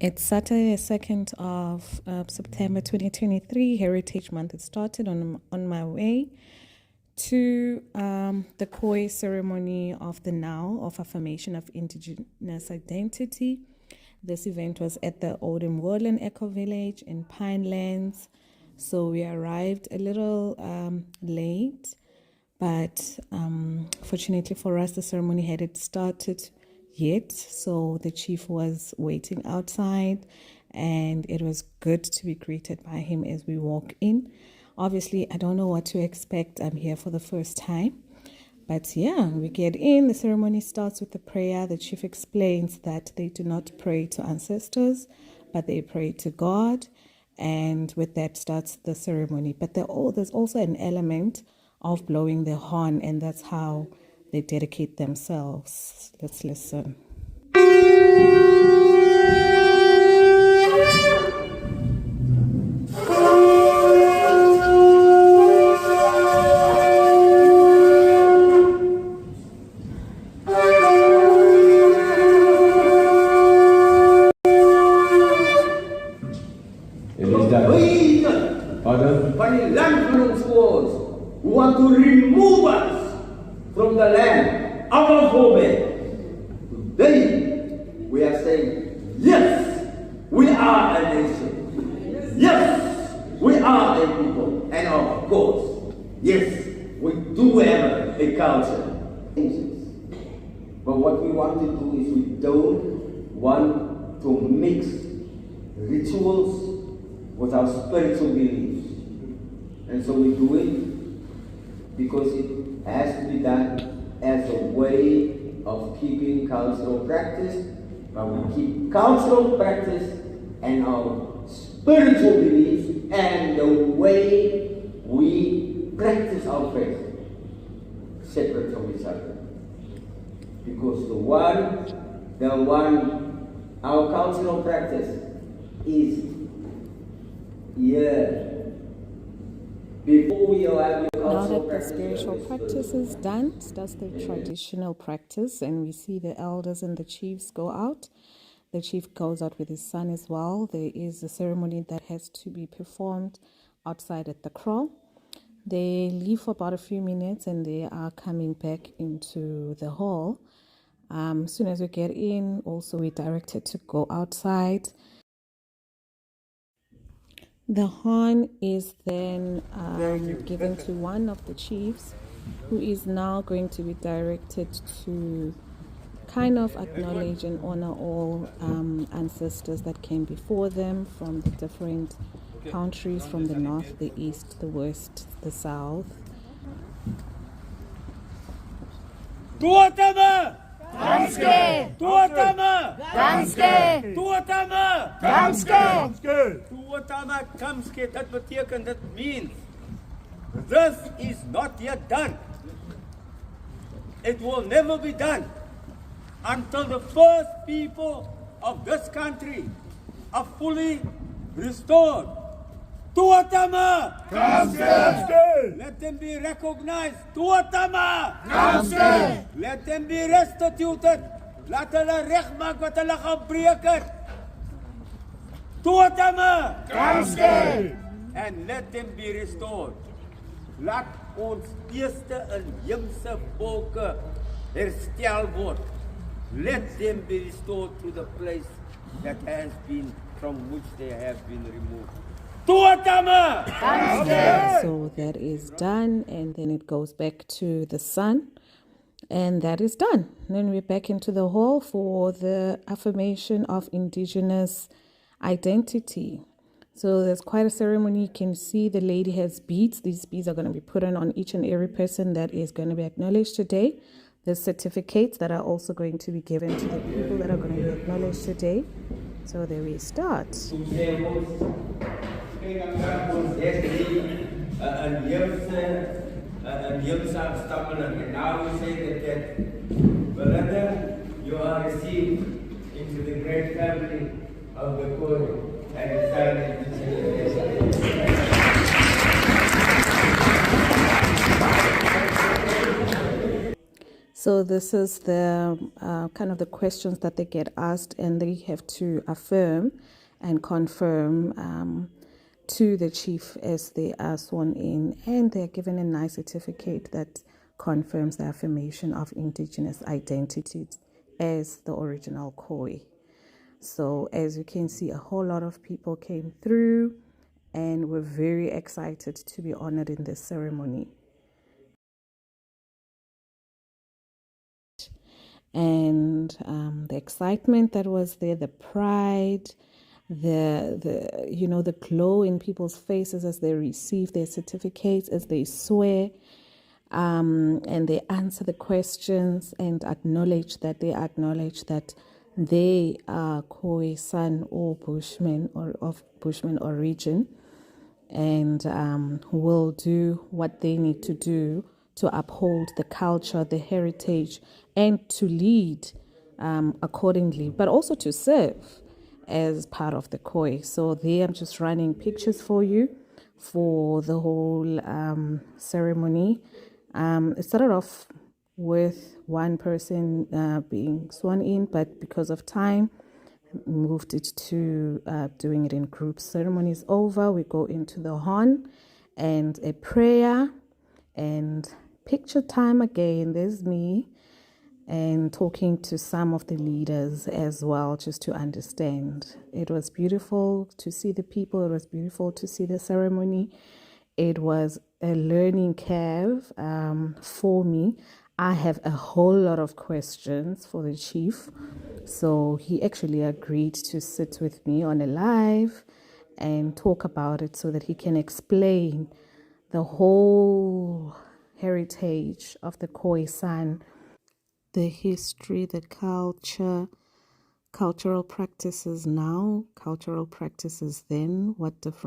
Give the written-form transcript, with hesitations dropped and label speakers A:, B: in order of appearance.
A: It's Saturday, 2nd of September 2023, Heritage Month. It started on my way to the Khoi ceremony of the now of Affirmation of Indigenous Identity. This event was at the Oldham Woodland Eco Village in Pinelands. So we arrived a little late, but fortunately for us, the ceremony hadn't started yet. So the chief was waiting outside, and it was good to be greeted by him as we walk in. Obviously, I don't know what to expect. I'm here for the first time. But yeah, we get in. The ceremony starts with the prayer. The chief explains that they do not pray to ancestors, but they pray to God. And with that starts the ceremony. But there's also an element of blowing the horn, and that's how they dedicate themselves. Let's listen.
B: Who want to remove us from the land of our home. Today, we are saying, yes, we are a nation. Yes, we are a people. And of course, yes, we do have a culture. But what we want to do is we don't want to mix rituals with our spiritual beliefs. And so we do it because it has to be done as a way of keeping cultural practice, but we keep cultural practice and our spiritual beliefs and the way we practice our faith separate from each other. Because our cultural practice is here.
A: Now that the spiritual practice is done, starts the traditional practice, and we see the elders and the chiefs go out. The chief goes out with his son as well. There is a ceremony that has to be performed outside at the kraal. They leave for about a few minutes and they are coming back into the hall. As soon as we get in, also we're directed to go outside. The horn is then given to one of the chiefs, who is now going to be directed to kind of acknowledge and honor all ancestors that came before them from the different countries, from the north, the east, the west, the south.
C: Tuatama! Danske! Tuatama! Danske! Tuatama! Danske! Tuatama Kamske, that betekent, that means this is not yet done. It will never be done until the first people of this country are fully restored. Tuatama! Kamske! Let them be recognized. Tuatama! Kamske! Let them be restituted. Laat hulle reg maak wat hulle gebreek het. Tuatama! Kamske! And let them be restored. Laat ons eerste inheemse volke herstel word. Let them be restored to the place that has been, from which they have been removed.
A: So that is done, and then it goes back to the sun, and that is done. Then we're back into the hall for the affirmation of Indigenous identity. So there's quite a ceremony. You can see the lady has beads. These beads are going to be put on each and every person that is going to be acknowledged today. There's certificates that are also going to be given to the people that are going to be acknowledged today. So there we start.
B: And now we say that brother, you are received into the great family of the Khoi and
A: So this is the kind of the questions that they get asked, and they have to affirm and confirm to the chief as they are sworn in, and they're given a nice certificate that confirms the affirmation of Indigenous identity as the original Khoi. So as you can see, a whole lot of people came through and were very excited to be honored in this ceremony. And the excitement that was there, the pride, the glow in people's faces as they receive their certificates, as they swear, and they answer the questions and acknowledge that they are Khoisan or Bushmen or of Bushman origin, and will do what they need to do to uphold the culture, the heritage, and to lead accordingly, but also to serve as part of the Khoi. So there I'm just running pictures for you for the whole ceremony. It started off with one person being sworn in, but because of time, moved it to doing it in groups. Ceremony is over, we go into the horn and a prayer and picture time again. There's me and talking to some of the leaders as well, just to understand. It was beautiful to see the people. It was beautiful to see the ceremony. It was a learning curve for me. I have a whole lot of questions for the chief. So he actually agreed to sit with me on a live and talk about it so that he can explain the whole heritage of the Khoisan, the history, the culture, cultural practices now, cultural practices then, what different